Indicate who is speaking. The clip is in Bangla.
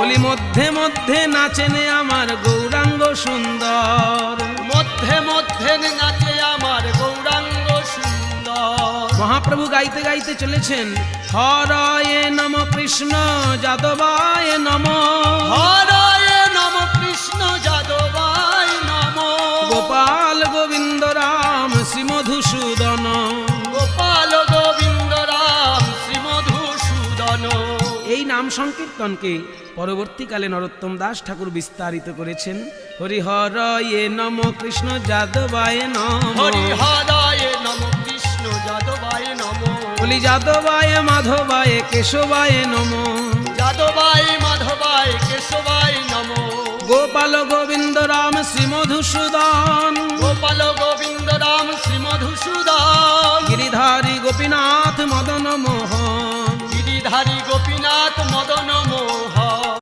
Speaker 1: বলি মধ্যে মধ্যে নাচেনে আমার গৌরাঙ্গ সুন্দর,
Speaker 2: মধ্যে মধ্যে নাচে আমার গৌরাঙ্গ সুন্দর।
Speaker 1: মহাপ্রভু গাইতে গাইতে চলেছেন, হরয়ে নম কৃষ্ণ যাদবায় নম,
Speaker 2: হরয়ে নম কৃষ্ণ যাদবায় নম,
Speaker 1: গোপাল গোবিন্দ রাম শ্রী মধুসূদন,
Speaker 2: গোপাল গোবিন্দ রাম শ্রী মধুসূদন।
Speaker 1: এই নাম সংকীর্তনকে পরবর্তীকালে নরোত্তম দাস ঠাকুর বিস্তারিত করেছেন। হরিহরয়ে নম কৃষ্ণ যাদবায় নম,
Speaker 2: হরিহরয়ে নম কৃষ্ণ যাদবায় নম,
Speaker 1: বলি যাদবায় মাধবায় কেশবায় নম,
Speaker 2: যাদবায় মাধবায় কেশবায় নম,
Speaker 1: গোপাল গোবিন্দ রাম শ্রী মধুসূদন,
Speaker 2: গোপাল গোবিন্দ রাম শ্রী মধুসূদন,
Speaker 1: গিরিধারী গোপীনাথ